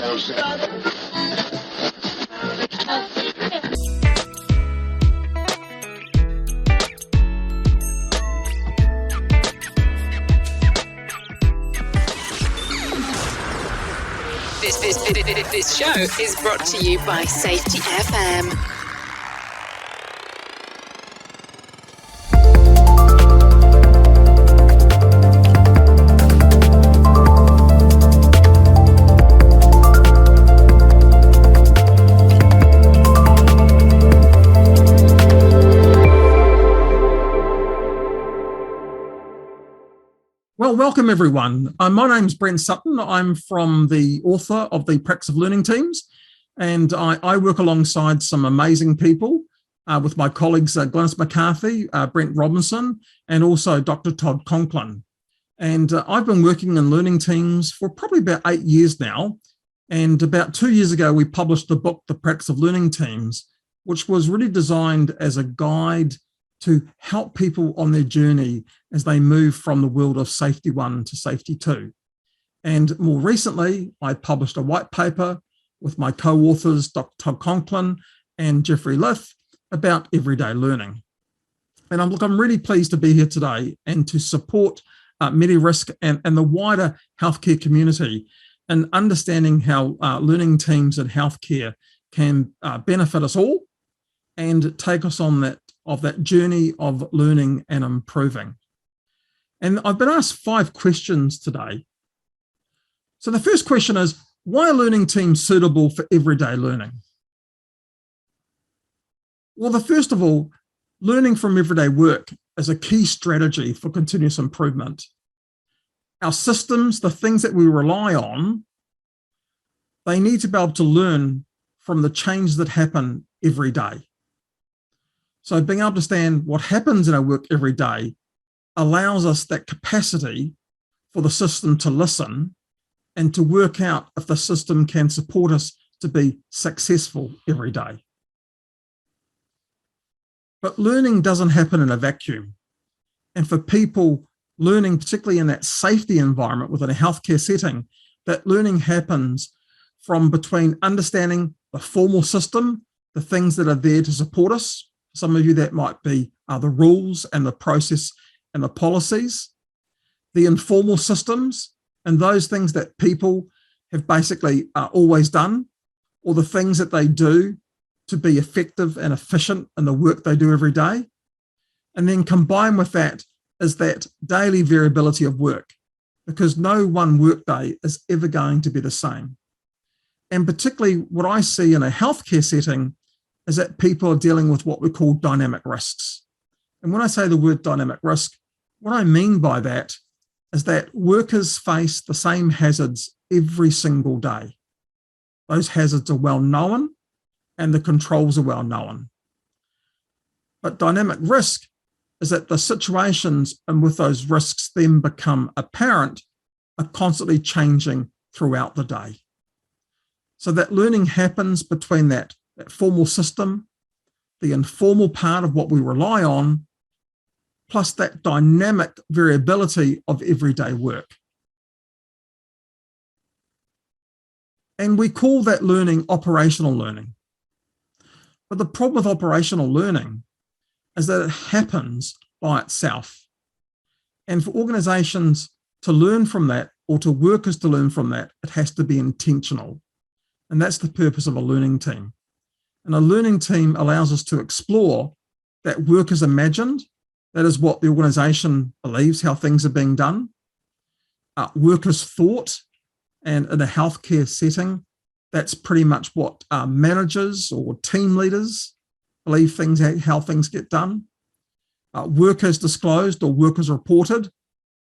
This show is brought to you by Safety FM. Well, welcome everyone. My name's Brent Sutton. I'm from the author of the Practice of Learning Teams, and I work alongside some amazing people with my colleagues Glenys McCarthy, Brent Robinson, and also Dr. Todd Conklin. And I've been working in learning teams for probably about 8 years now. And about 2 years ago, we published the book, The Practice of Learning Teams, which was really designed as a guide to help people on their journey as they move from the world of Safety 1 to Safety 2. And more recently, I published a white paper with my co-authors, Dr. Todd Conklin and Jeffrey Lith, about everyday learning. And I'm really pleased to be here today and to support MediRisk and the wider healthcare community in understanding how learning teams in healthcare can benefit us all and take us on that journey of learning and improving. And I've been asked 5 questions today. So the first question is, why are learning teams suitable for everyday learning? Well, first of all, learning from everyday work is a key strategy for continuous improvement. Our systems, the things that we rely on, they need to be able to learn from the change that happen every day. So being able to understand what happens in our work every day allows us that capacity for the system to listen and to work out if the system can support us to be successful every day. But learning doesn't happen in a vacuum. And for people learning, particularly in that safety environment within a healthcare setting, that learning happens from between understanding the formal system, the things that are there to support us. Some of you, that might be the rules and the process and the policies, the informal systems, and those things that people have basically always done, or the things that they do to be effective and efficient in the work they do every day. And then combined with that is that daily variability of work, because no one work day is ever going to be the same. And particularly what I see in a healthcare setting is that people are dealing with what we call dynamic risks. And when I say the word dynamic risk, what I mean by that is that workers face the same hazards every single day. Those hazards are well known and the controls are well known. But dynamic risk is that the situations in which those risks then become apparent are constantly changing throughout the day. So that learning happens between that formal system, the informal part of what we rely on, plus that dynamic variability of everyday work. And we call that learning operational learning. But the problem with operational learning is that it happens by itself. And for organizations to learn from that, or to workers to learn from that, it has to be intentional. And that's the purpose of a learning team. And a learning team allows us to explore that work is imagined. That is what the organization believes, how things are being done. Workers thought, and in a healthcare setting, that's pretty much what managers or team leaders believe how things get done. Workers disclosed or workers reported,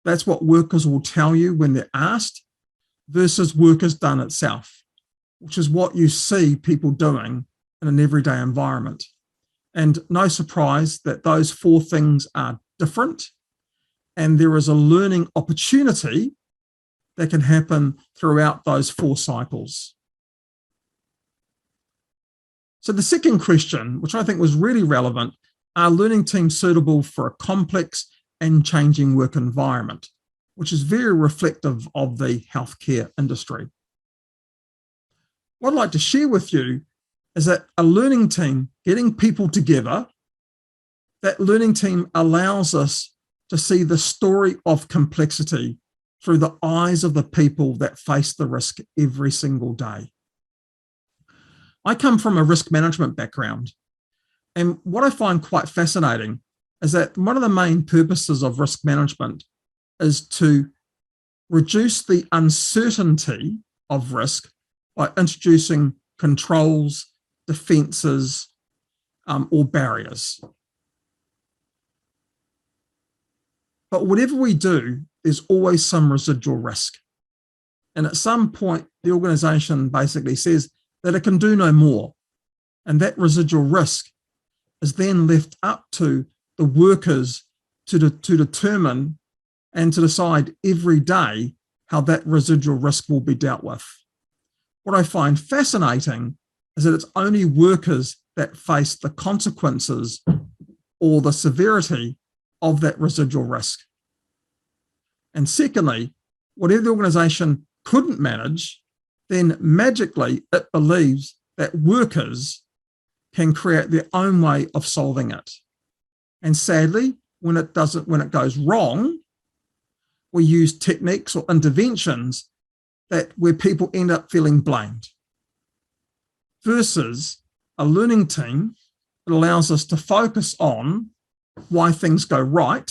that's what workers will tell you when they're asked, versus workers done itself, which is what you see people doing in an everyday environment. And no surprise that those 4 things are different, and there is a learning opportunity that can happen throughout those 4 cycles. So the second question, which I think was really relevant, are learning teams suitable for a complex and changing work environment, which is very reflective of the healthcare industry. what I'd like to share with you is that a learning team, getting people together, that learning team allows us to see the story of complexity through the eyes of the people that face the risk every single day. I come from a risk management background, and what I find quite fascinating is that one of the main purposes of risk management is to reduce the uncertainty of risk by introducing controls, defenses, or barriers. But whatever we do, there's always some residual risk. And at some point, the organization basically says that it can do no more. And that residual risk is then left up to the workers to determine and to decide every day how that residual risk will be dealt with. What I find fascinating is that it's only workers that face the consequences or the severity of that residual risk. And secondly, whatever the organization couldn't manage, then magically it believes that workers can create their own way of solving it. And sadly, when it goes wrong, we use techniques or interventions where people end up feeling blamed. Versus a learning team, it allows us to focus on why things go right,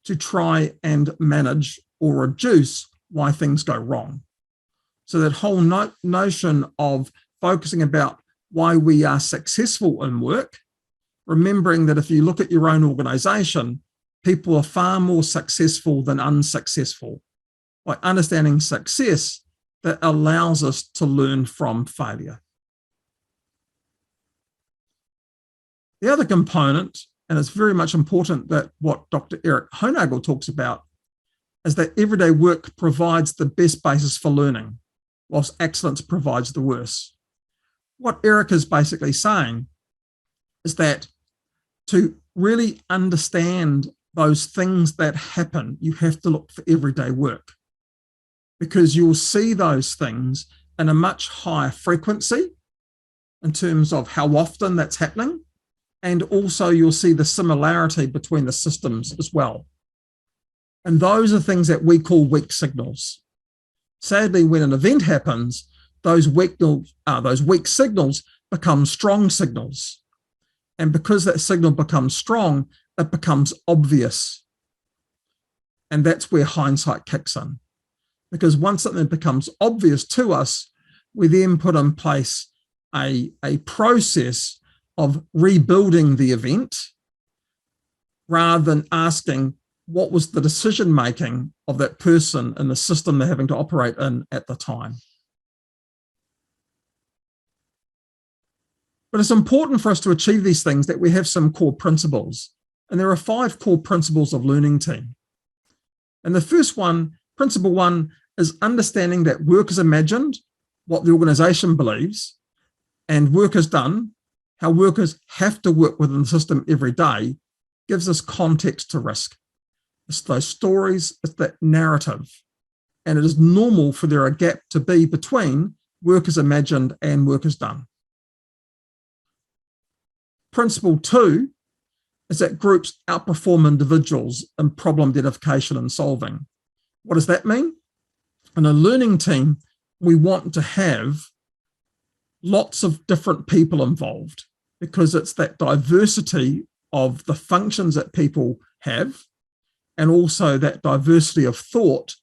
to try and manage or reduce why things go wrong. So that whole notion of focusing about why we are successful in work, remembering that if you look at your own organization, people are far more successful than unsuccessful. By understanding success, that allows us to learn from failure. The other component, and it's very much important that what Dr. Eric Honagel talks about, is that everyday work provides the best basis for learning, whilst excellence provides the worst. What Eric is basically saying is that to really understand those things that happen, you have to look for everyday work, because you'll see those things in a much higher frequency in terms of how often that's happening. And also you'll see the similarity between the systems as well. And those are things that we call weak signals. Sadly, when an event happens, those weak signals become strong signals. And because that signal becomes strong, it becomes obvious. And that's where hindsight kicks in. Because once something becomes obvious to us, we then put in place a process of rebuilding the event rather than asking what was the decision making of that person in the system they're having to operate in at the time. But it's important for us to achieve these things that we have some core principles. And there are 5 core principles of learning team. And the first one, principle 1, is understanding that work is imagined, what the organization believes, and work is done, how workers have to work within the system every day, gives us context to risk. It's those stories, it's that narrative. And it is normal for there a gap to be between work is imagined and work is done. Principle 2 is that groups outperform individuals in problem identification and solving. What does that mean? In a learning team, we want to have lots of different people involved, because it's that diversity of the functions that people have, and also that diversity of thought,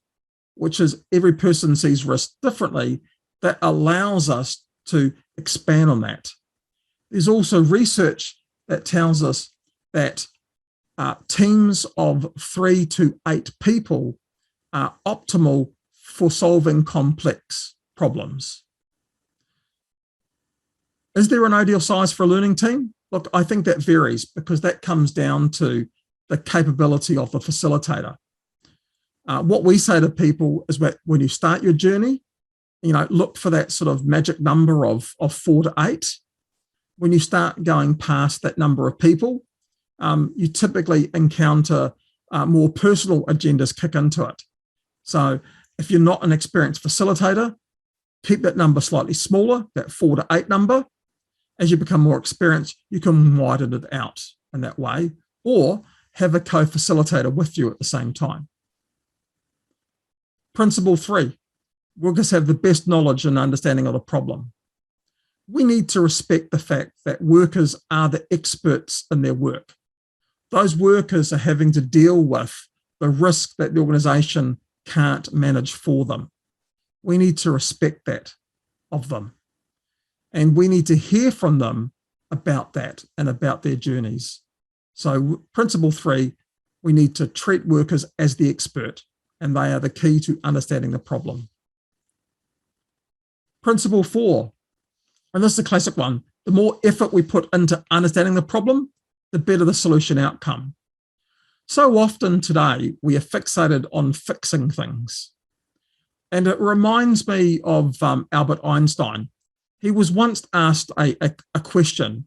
which is every person sees risk differently, that allows us to expand on that. There's also research that tells us that teams of 3 to 8 people are optimal for solving complex problems. Is there an ideal size for a learning team? Look, I think that varies, because that comes down to the capability of the facilitator. What we say to people is that when you start your journey, look for that sort of magic number of 4 to 8. When you start going past that number of people, you typically encounter more personal agendas kick into it. So if you're not an experienced facilitator, keep that number slightly smaller, that 4 to 8 number. As you become more experienced, you can widen it out in that way, or have a co-facilitator with you at the same time. Principle 3, workers have the best knowledge and understanding of the problem. We need to respect the fact that workers are the experts in their work. Those workers are having to deal with the risk that the organisation can't manage for them. We need to respect that of them. And we need to hear from them about that and about their journeys. So principle 3, we need to treat workers as the expert, and they are the key to understanding the problem. Principle 4, and this is a classic one, the more effort we put into understanding the problem, the better the solution outcome. So often today, we are fixated on fixing things. And it reminds me of Albert Einstein. He was once asked a question: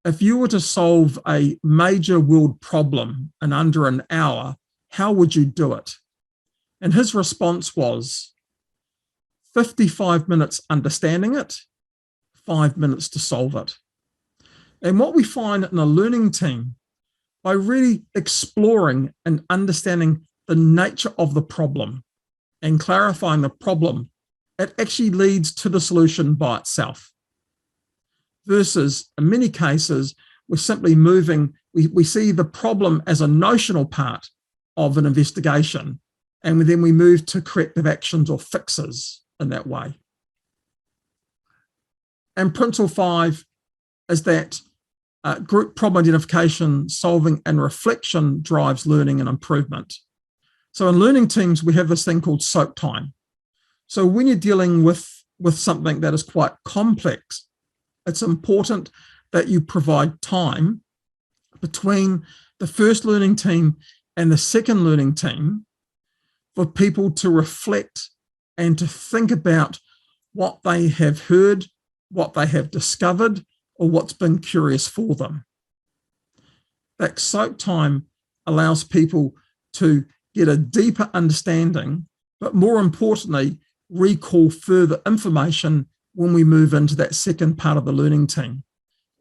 if you were to solve a major world problem in under an hour, how would you do it? And his response was 55 minutes understanding it, 5 minutes to solve it. And what we find in a learning team, by really exploring and understanding the nature of the problem and clarifying the problem, it actually leads to the solution by itself. Versus, in many cases, we're simply moving, we see the problem as a notional part of an investigation, and then we move to corrective actions or fixes in that way. And principle 5 is that group problem identification, solving, and reflection drives learning and improvement. So in learning teams, we have this thing called soak time. So when you're dealing with something that is quite complex, it's important that you provide time between the first learning team and the second learning team for people to reflect and to think about what they have heard, what they have discovered, or what's been curious for them. That soak time allows people to get a deeper understanding, but more importantly, recall further information when we move into that second part of the learning team,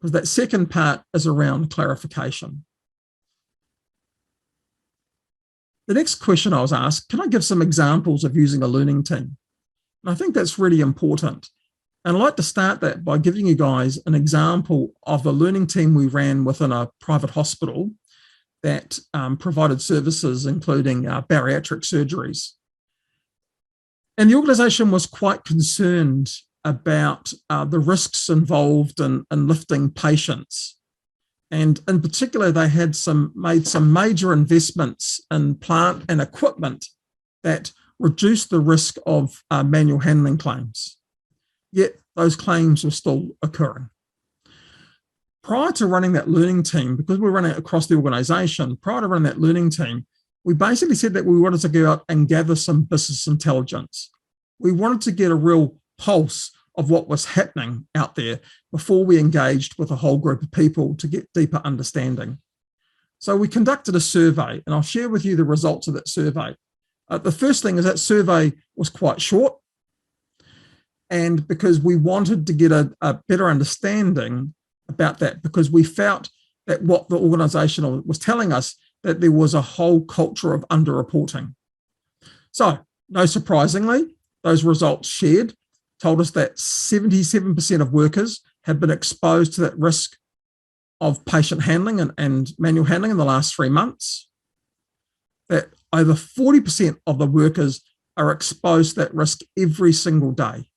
because that second part is around clarification. The next question I was asked, can I give some examples of using a learning team? And I think that's really important. And I'd like to start that by giving you guys an example of a learning team we ran within a private hospital that provided services including bariatric surgeries. And the organisation was quite concerned about the risks involved in lifting patients. And in particular, they had made some major investments in plant and equipment that reduced the risk of manual handling claims. Yet those claims are still occurring. Prior to running that learning team, because we're running it across the organisation, prior to running that learning team, we basically said that we wanted to go out and gather some business intelligence. We wanted to get a real pulse of what was happening out there before we engaged with a whole group of people to get deeper understanding. So we conducted a survey, and I'll share with you the results of that survey. The first thing is that survey was quite short, and because we wanted to get a better understanding about that, because we felt that what the organisation was telling us, that there was a whole culture of underreporting. So, no surprisingly, those results shared told us that 77% of workers have been exposed to that risk of patient handling and manual handling in the last 3 months, that over 40% of the workers are exposed to that risk every single day,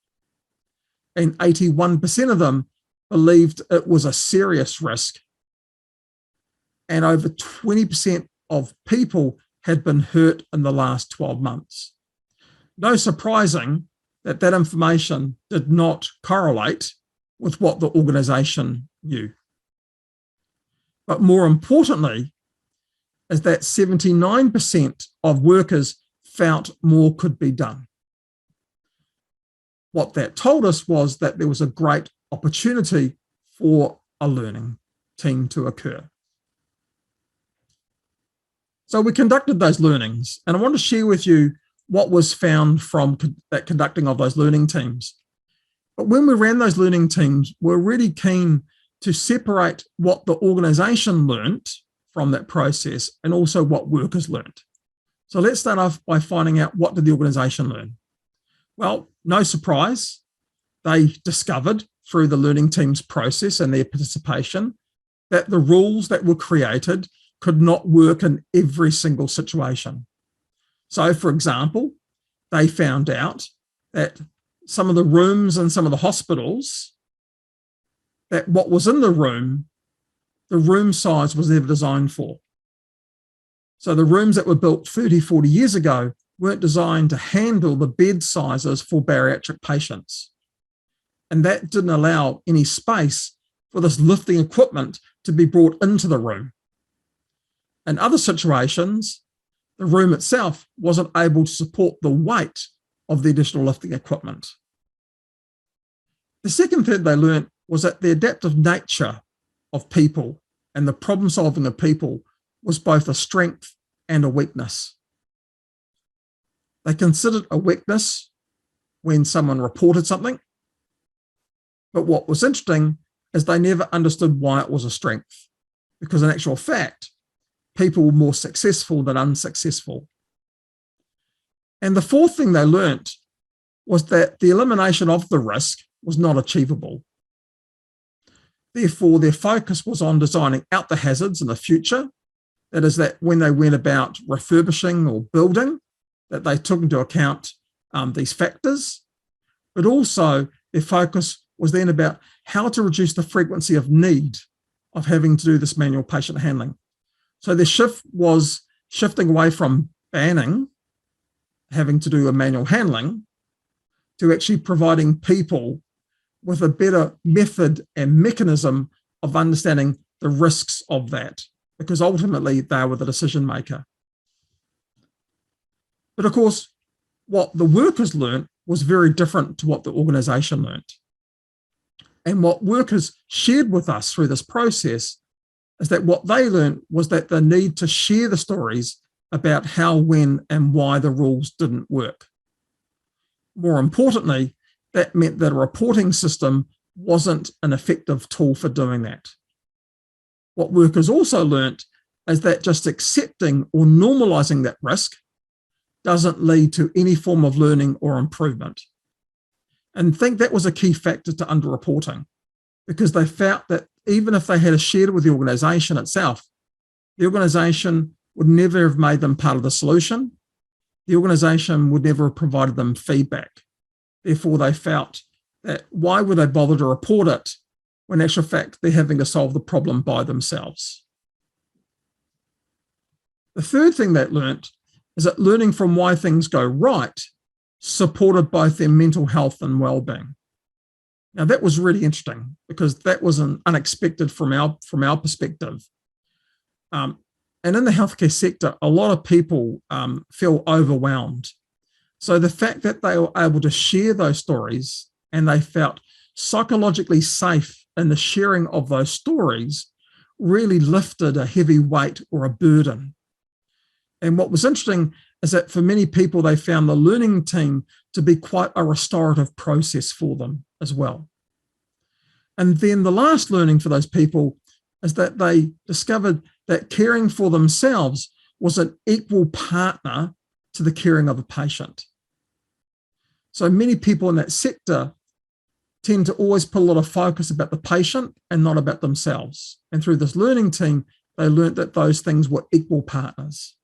and 81% of them believed it was a serious risk, and over 20% of people had been hurt in the last 12 months. No surprising that that information did not correlate with what the organisation knew. But more importantly, is that 79% of workers felt more could be done. What that told us was that there was a great opportunity for a learning team to occur. So we conducted those learnings, and I want to share with you what was found from that conducting of those learning teams. But when we ran those learning teams, we're really keen to separate what the organisation learnt from that process and also what workers learnt. So let's start off by finding out, what did the organisation learn? Well, no surprise, they discovered through the learning teams process and their participation that the rules that were created could not work in every single situation. So, for example, they found out that some of the rooms in some of the hospitals, that what was in the room size was never designed for. So the rooms that were built 30, 40 years ago weren't designed to handle the bed sizes for bariatric patients. And that didn't allow any space for this lifting equipment to be brought into the room. In other situations, the room itself wasn't able to support the weight of the additional lifting equipment. The second thing they learned was that the adaptive nature of people and the problem solving of people was both a strength and a weakness. They considered a weakness when someone reported something, but what was interesting is they never understood why it was a strength, because in actual fact, people were more successful than unsuccessful. And the fourth thing they learnt was that the elimination of the risk was not achievable. Therefore, their focus was on designing out the hazards in the future. That is, that when they went about refurbishing or building, that they took into account these factors, but also their focus was then about how to reduce the frequency of need of having to do this manual patient handling. So their shift was shifting away from banning having to do a manual handling to actually providing people with a better method and mechanism of understanding the risks of that, because ultimately they were the decision maker. But of course, what the workers learned was very different to what the organisation learned. And what workers shared with us through this process is that what they learned was that the need to share the stories about how, when, and why the rules didn't work. More importantly, that meant that a reporting system wasn't an effective tool for doing that. What workers also learnt is that just accepting or normalising that risk doesn't lead to any form of learning or improvement. And I think that was a key factor to underreporting, because they felt that even if they had shared it with the organisation itself, the organisation would never have made them part of the solution. The organisation would never have provided them feedback. Therefore, they felt that why would they bother to report it when in actual fact they're having to solve the problem by themselves. The third thing they learnt is that learning from why things go right supported both their mental health and well-being. Now that was really interesting, because that was unexpected from our perspective. And in the healthcare sector, a lot of people feel overwhelmed. So the fact that they were able to share those stories and they felt psychologically safe in the sharing of those stories really lifted a heavy weight or a burden. And what was interesting is that for many people, they found the learning team to be quite a restorative process for them as well. And then the last learning for those people is that they discovered that caring for themselves was an equal partner to the caring of a patient. So many people in that sector tend to always put a lot of focus about the patient and not about themselves. And through this learning team, they learned that those things were equal partners.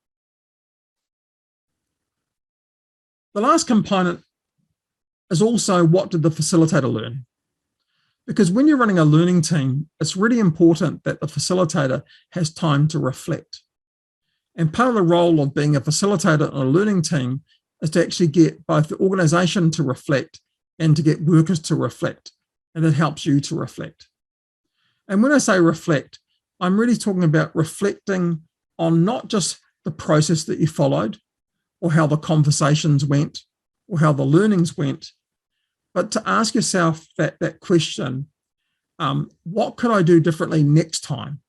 The last component is also, what did the facilitator learn? Because when you're running a learning team, it's really important that the facilitator has time to reflect. And part of the role of being a facilitator on a learning team is to actually get both the organisation to reflect and to get workers to reflect. And it helps you to reflect. And when I say reflect, I'm really talking about reflecting on not just the process that you followed, or how the conversations went, or how the learnings went, but to ask yourself that question, what could I do differently next time?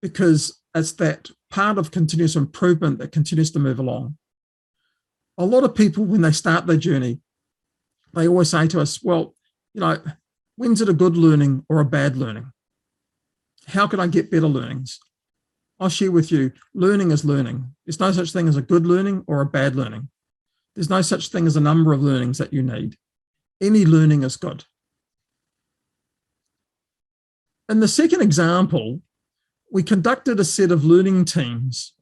Because it's that part of continuous improvement that continues to move along. A lot of people, when they start their journey, they always say to us, well, when's it a good learning or a bad learning? How can I get better learnings? I'll share with you, learning is learning. There's no such thing as a good learning or a bad learning. There's no such thing as a number of learnings that you need. Any learning is good. In the second example, we conducted a set of learning teams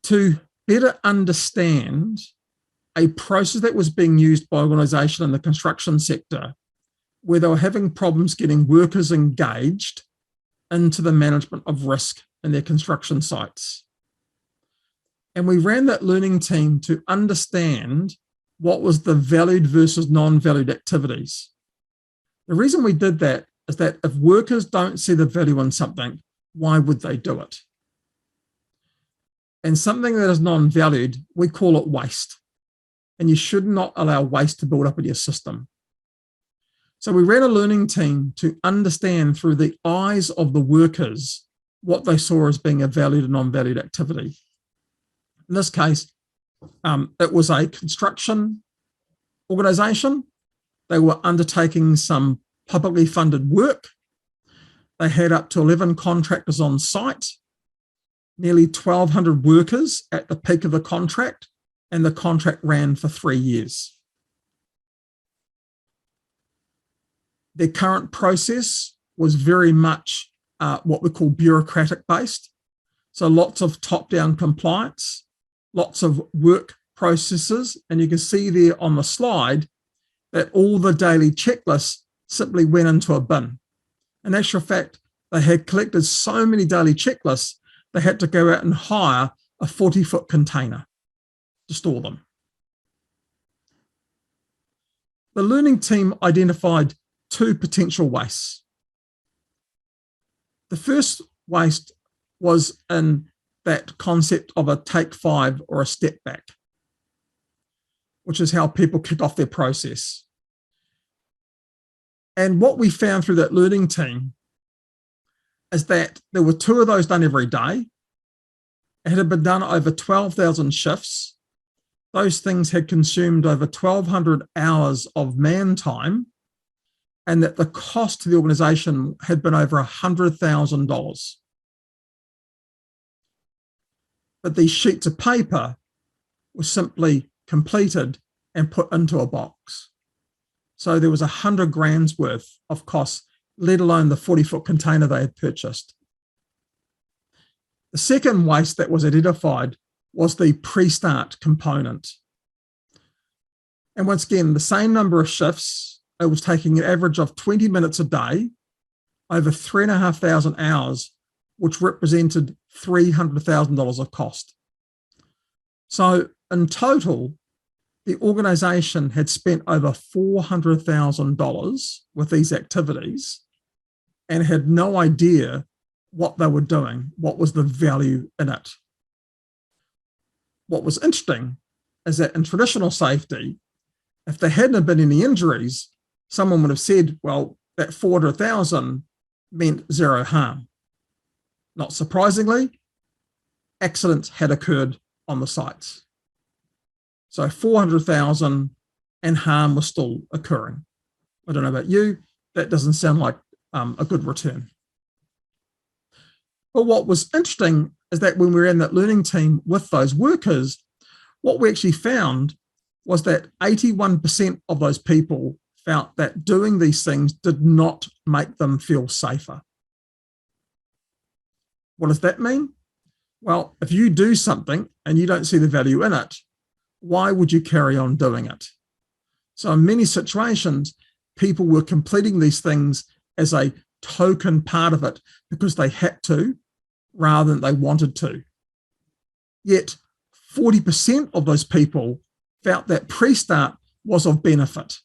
to better understand a process that was being used by organisation in the construction sector, where they were having problems getting workers engaged into the management of risk in their construction sites. And we ran that learning team to understand what was the valued versus non-valued activities. The reason we did that is that if workers don't see the value in something, why would they do it? And something that is non-valued, we call it waste. And you should not allow waste to build up in your system. So we ran a learning team to understand through the eyes of the workers what they saw as being a valued and non-valued activity. In this case, it was a construction organisation. They were undertaking some publicly funded work. They had up to 11 contractors on site, nearly 1,200 workers at the peak of the contract, and the contract ran for 3 years. Their current process was very much what we call bureaucratic based. So lots of top-down compliance, lots of work processes, and you can see there on the slide that all the daily checklists simply went into a bin. In actual fact, they had collected so many daily checklists, they had to go out and hire a 40-foot container to store them. The learning team identified 2 potential wastes. The first waste was in that concept of a take 5 or a step back, which is how people kick off their process. And what we found through that learning team is that there were 2 of those done every day. It had been done over 12,000 shifts. Those things had consumed over 1,200 hours of man time, and that the cost to the organisation had been over $100,000. But these sheets of paper were simply completed and put into a box. So there was 100 grand's worth of costs, let alone the 40-foot container they had purchased. The second waste that was identified was the pre-start component. And once again, the same number of shifts, it was taking an average of 20 minutes a day, over 3,500 hours, which represented $300,000 of cost. So in total, the organisation had spent over $400,000 with these activities and had no idea what they were doing, what was the value in it. What was interesting is that in traditional safety, if there hadn't been any injuries, someone would have said, well, that 400,000 meant 0 harm. Not surprisingly, accidents had occurred on the sites. So 400,000 and harm was still occurring. I don't know about you, that doesn't sound like a good return. But what was interesting is that when we were in that learning team with those workers, what we actually found was that 81% of those people felt that doing these things did not make them feel safer. What does that mean? Well, if you do something and you don't see the value in it, why would you carry on doing it? So in many situations, people were completing these things as a token part of it because they had to rather than they wanted to. Yet 40% of those people felt that pre-start was of benefit.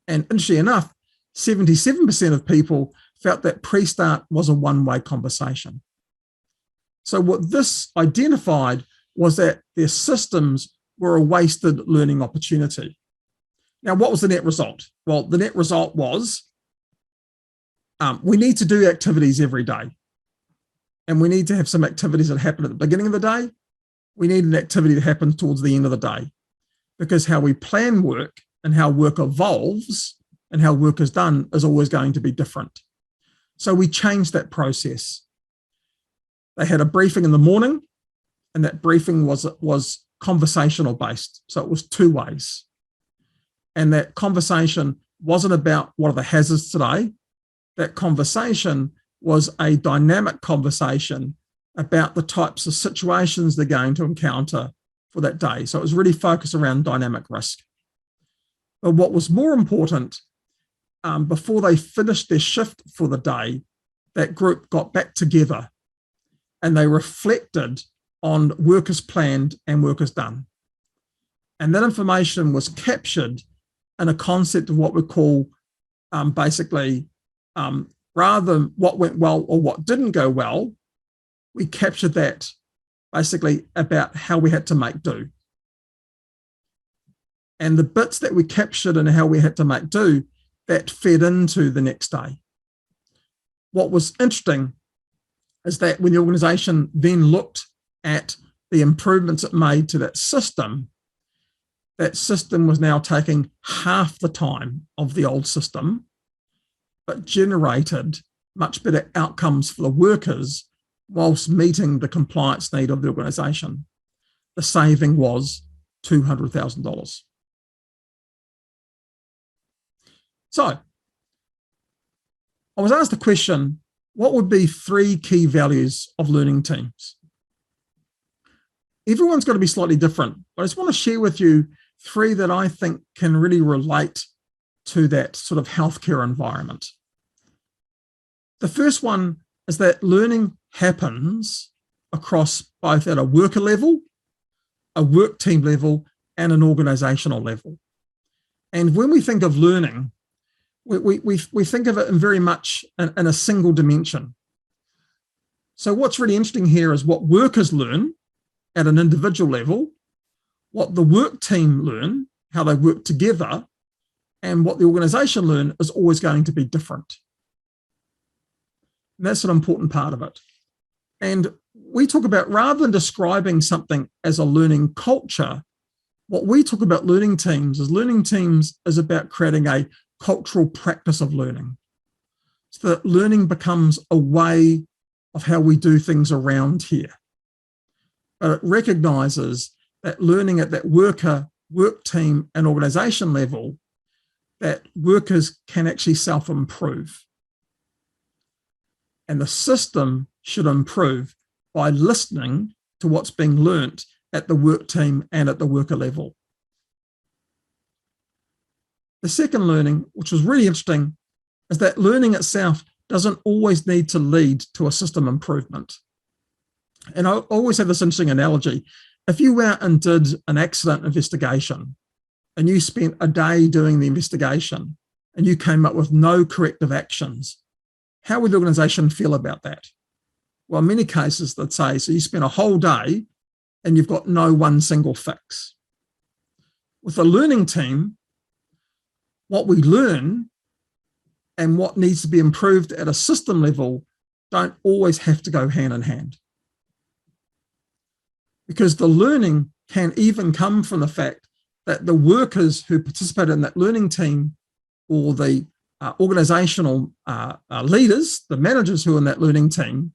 And interestingly enough, 77% of people felt that pre-start was a one-way conversation. So what this identified was that their systems were a wasted learning opportunity. Now, what was the net result? Well, the net result was we need to do activities every day. And we need to have some activities that happen at the beginning of the day we need an activity that happens towards the end of the day, because how we plan work and how work evolves and how work is done is always going to be different. So we changed that process. They had a briefing in the morning, and that briefing was conversational based. So it was two ways. And that conversation wasn't about what are the hazards today. That conversation was a dynamic conversation about the types of situations they're going to encounter for that day. So it was really focused around dynamic risk. But what was more important, before they finished their shift for the day, that group got back together and they reflected on work as planned and work as done. And that information was captured in a concept of what we call rather than what went well or what didn't go well, we captured that basically about how we had to make do. And the bits that we captured and how we had to make do, that fed into the next day. What was interesting is that when the organisation then looked at the improvements it made to that system was now taking half the time of the old system, but generated much better outcomes for the workers whilst meeting the compliance need of the organisation. The saving was $200,000. So I was asked the question, what would be 3 key values of learning teams? Everyone's got to be slightly different, but I just want to share with you 3 that I think can really relate to that sort of healthcare environment. The first one is that learning happens across both at a worker level, a work team level, and an organizational level. And when we think of learning, we think of it in very much in a single dimension. So what's really interesting here is what workers learn at an individual level, what the work team learn, how they work together, and what the organization learn is always going to be different. And that's an important part of it. And we talk about, rather than describing something as a learning culture, what we talk about learning teams is about creating a cultural practice of learning, so that learning becomes a way of how we do things around here. But it recognizes that learning at that work team and organization level, that workers can actually self-improve. And the system should improve by listening to what's being learnt at the work team and at the worker level. The second learning, which was really interesting, is that learning itself doesn't always need to lead to a system improvement. And I always have this interesting analogy. If you went and did an accident investigation and you spent a day doing the investigation and you came up with no corrective actions, how would the organisation feel about that? Well, in many cases, they'd say, so you spent a whole day and you've got no one single fix. With a learning team, what we learn and what needs to be improved at a system level don't always have to go hand in hand. Because the learning can even come from the fact that the workers who participate in that learning team, or the organizational leaders, the managers who are in that learning team,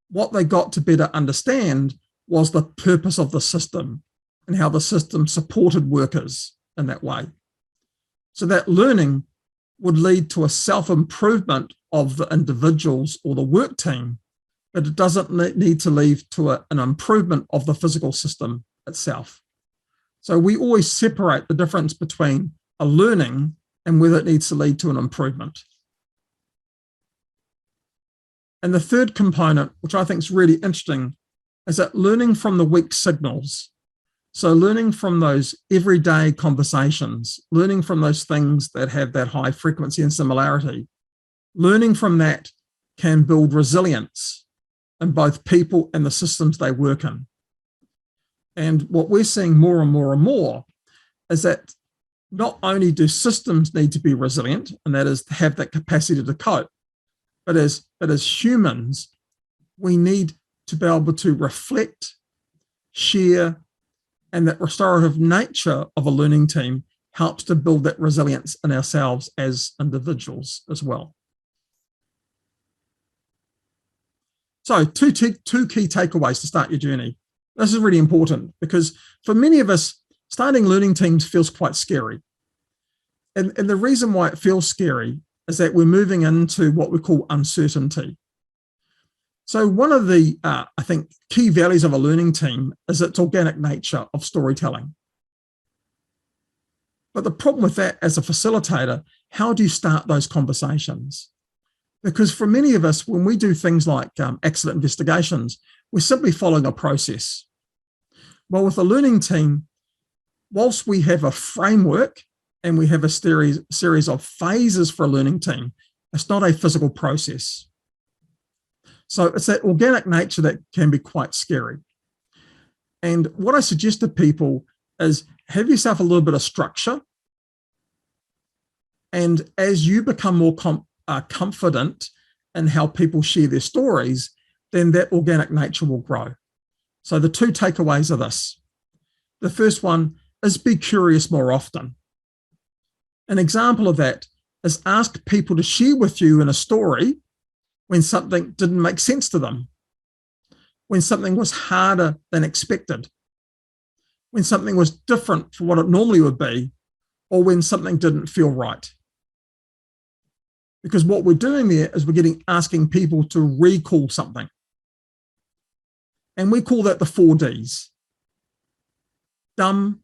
what they got to better understand was the purpose of the system and how the system supported workers in that way. So that learning would lead to a self-improvement of the individuals or the work team, but it doesn't need to lead to an improvement of the physical system itself. So we always separate the difference between a learning and whether it needs to lead to an improvement. And the third component, which I think is really interesting, is that learning from the weak signals. So learning from those everyday conversations, learning from those things that have that high frequency and similarity, learning from that can build resilience in both people and the systems they work in. And what we're seeing more and more and more is that not only do systems need to be resilient, and that is to have that capacity to cope, but as humans, we need to be able to reflect share, and that restorative nature of a learning team helps to build that resilience in ourselves as individuals as well. So two key takeaways to start your journey. This is really important because for many of us, starting learning teams feels quite scary. And the reason why it feels scary is that we're moving into what we call uncertainty. So one of the, I think, key values of a learning team is its organic nature of storytelling. But the problem with that as a facilitator, how do you start those conversations? Because for many of us, when we do things like accident investigations, we're simply following a process. Well, with a learning team, whilst we have a framework and we have a series of phases for a learning team, it's not a physical process. So it's that organic nature that can be quite scary. And what I suggest to people is have yourself a little bit of structure. And as you become more confident in how people share their stories, then that organic nature will grow. So the two takeaways are this. The first one is be curious more often. An example of that is ask people to share with you in a story when something didn't make sense to them, when something was harder than expected, when something was different from what it normally would be, or when something didn't feel right. Because what we're doing there is we're asking people to recall something. And we call that the 4 Ds. Dumb,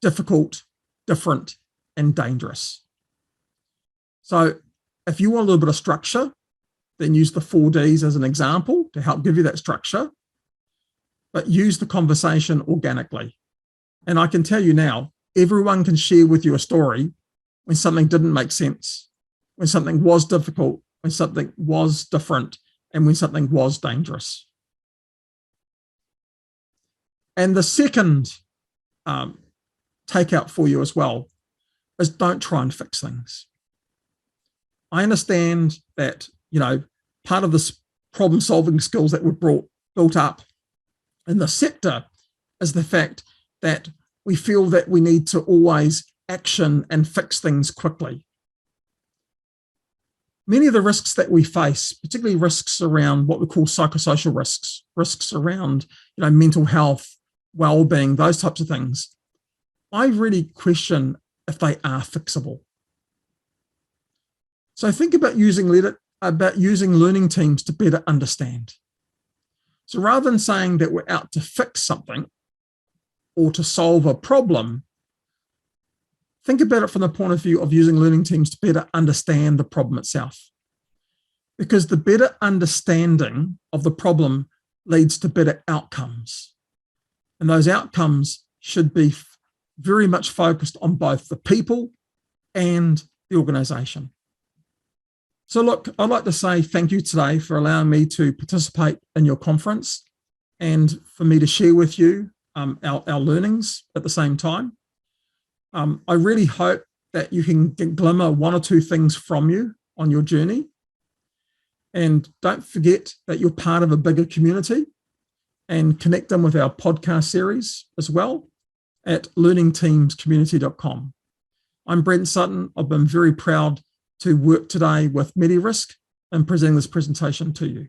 difficult, different, and dangerous. So if you want a little bit of structure, then use the 4 Ds as an example to help give you that structure, but use the conversation organically. And I can tell you now, everyone can share with you a story when something didn't make sense, when something was difficult, when something was different, and when something was dangerous. And the second takeout for you as well is don't try and fix things. I understand that, part of this problem-solving skills that we've built up in the sector is the fact that we feel that we need to always action and fix things quickly. Many of the risks that we face, particularly risks around what we call psychosocial risks, risks around mental health, well-being, those types of things, I really question if they are fixable. So think about using learning teams to better understand. So rather than saying that we're out to fix something or to solve a problem, think about it from the point of view of using learning teams to better understand the problem itself. Because the better understanding of the problem leads to better outcomes. And those outcomes should be very much focused on both the people and the organization. So look, I'd like to say thank you today for allowing me to participate in your conference and for me to share with you our learnings at the same time. I really hope that you can glimmer 1 or 2 things from you on your journey. And don't forget that you're part of a bigger community, and connect them with our podcast series as well at learningteamscommunity.com. I'm Brent Sutton. I've been very proud to work today with MediRisk and presenting this presentation to you.